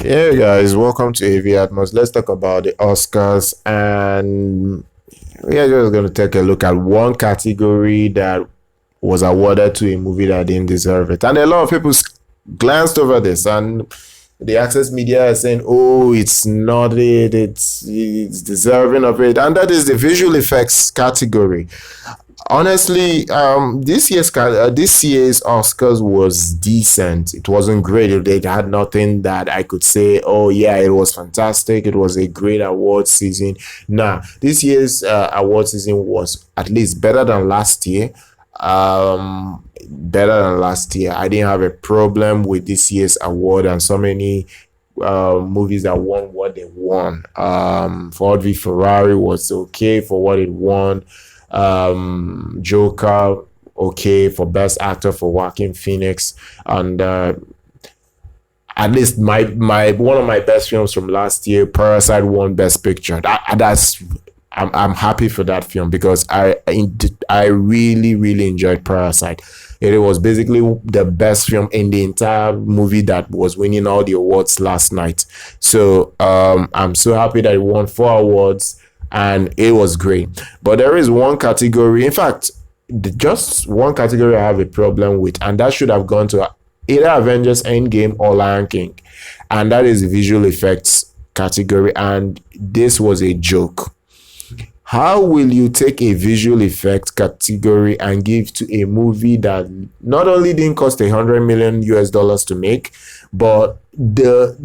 Hey guys, welcome to AV Atmos. Let's talk about the Oscars, and we are just going to take a look at one category that was awarded to a movie that didn't deserve it. And a lot of people glanced over this, and the access media is saying, oh, it's not it, it's deserving of it. And that is the visual effects category. Honestly, this year's Oscars was decent. It wasn't great. It had nothing that I could say, oh yeah, it was fantastic. It was a great award season. Nah, this year's award season was at least better than last year. Better than last year. I didn't have a problem with this year's award, and so many movies that won what they won. Ford v Ferrari was okay for what it won. Joker, okay for best actor for Joaquin Phoenix, and at least my one of my best films from last year, Parasite, won best picture. I'm happy for that film because I really enjoyed Parasite. It was basically the best film in the entire movie that was winning all the awards last night. So I'm so happy that it won 4 awards, and it was great. But there is one category, in fact, just one category I have a problem with, and that should have gone to either Avengers Endgame or Lion King, and that is the visual effects category. And this was a joke. How will you take a visual effects category and give to a movie that not only didn't cost $100 million to make, but the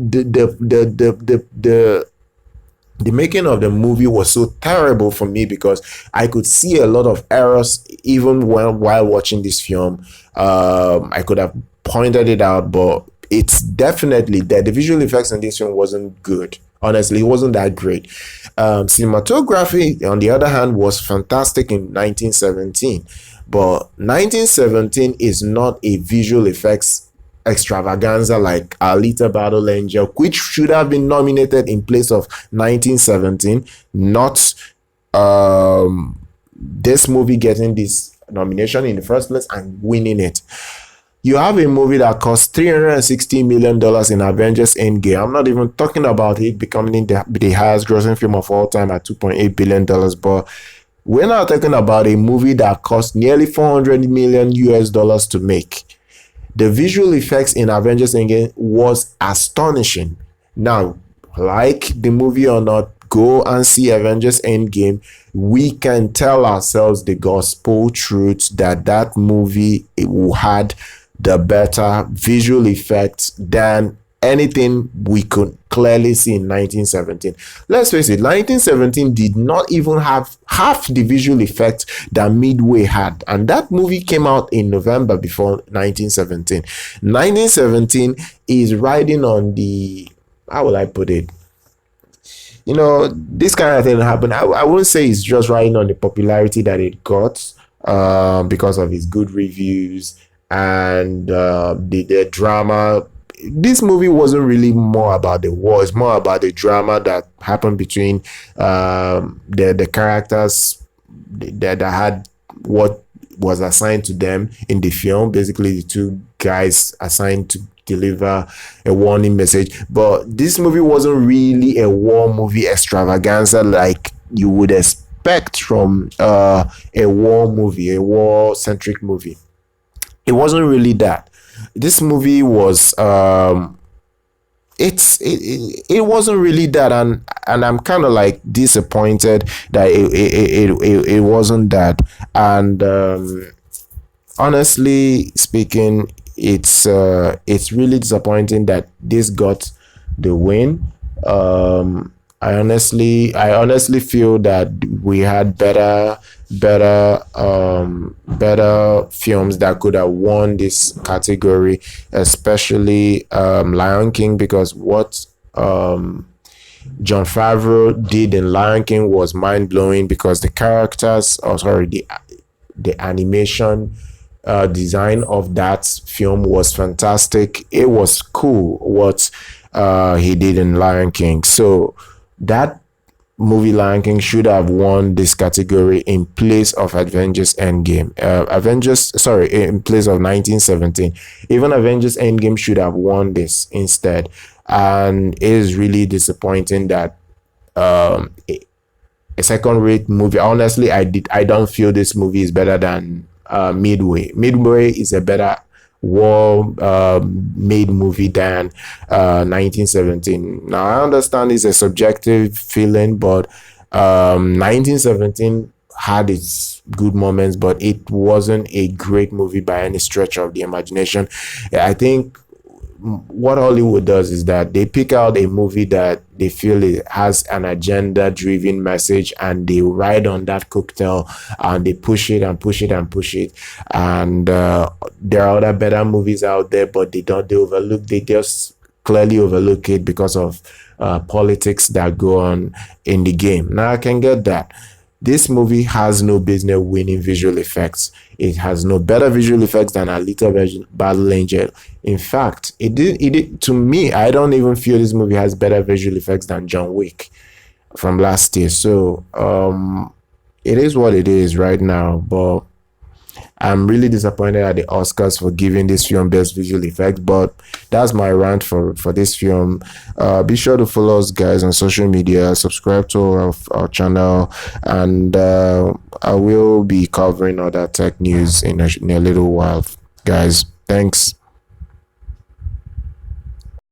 making of the movie was so terrible for me, because I could see a lot of errors even while watching this film. I could have pointed it out, but it's definitely that the visual effects in this film wasn't good. Honestly, it wasn't that great. Cinematography, on the other hand, was fantastic in 1917, but 1917 is not a visual effects extravaganza like Alita Battle Angel, which should have been nominated in place of 1917, not this movie getting this nomination in the first place and winning it. You have a movie that cost $360 million in Avengers Endgame. I'm not even talking about it becoming the highest grossing film of all time at $2.8 billion, but we're not talking about a movie that cost nearly $400 million to make. The visual effects in Avengers Endgame was astonishing. Now, like the movie or not, go and see Avengers Endgame. We can tell ourselves the gospel truth that movie had the better visual effects than anything we could clearly see in 1917. Let's face it, 1917 did not even have half the visual effects that Midway had, and that movie came out in November before 1917. 1917 is riding on the, how will I put it, this kind of thing happened. I wouldn't say it's just riding on the popularity that it got because of its good reviews and the drama. This movie wasn't really more about the war. It's more about the drama that happened between the characters that had what was assigned to them in the film. Basically, the two guys assigned to deliver a warning message. But this movie wasn't really a war movie extravaganza like you would expect from a war movie, a war-centric movie. It wasn't really that. This movie was it wasn't really that, and I'm kind of like disappointed that it wasn't that. And honestly speaking, it's really disappointing that this got the win. I honestly feel that we had better films that could have won this category, especially Lion King, because what Jon Favreau did in Lion King was mind-blowing, because the characters, the animation design of that film was fantastic. It was cool what he did in Lion King. So that movie Lion King should have won this category in place of Avengers Endgame. In place of 1917. Even Avengers Endgame should have won this instead. and it is really disappointing that um, a second-rate movie. Honestly, I don't feel this movie is better than Midway. Midway is a better war made movie than 1917. Now I understand it's a subjective feeling, but 1917 had its good moments, but it wasn't a great movie by any stretch of the imagination. I think what Hollywood does is that they pick out a movie that they feel it has an agenda driven message, and they ride on that cocktail, and they push it and push it and push it. And there are other better movies out there, but they just clearly overlook it because of politics that go on in the game. Now I can get that. This movie has no business winning visual effects. It has no better visual effects than Alita Battle Angel. In fact, to me, I don't even feel this movie has better visual effects than John Wick from last year. So it is what it is right now. But I'm really disappointed at the Oscars for giving this film best visual effects. But that's my rant for this film. Be sure to follow us, guys, on social media. Subscribe to our channel, and I will be covering other tech news in a little while, guys. Thanks.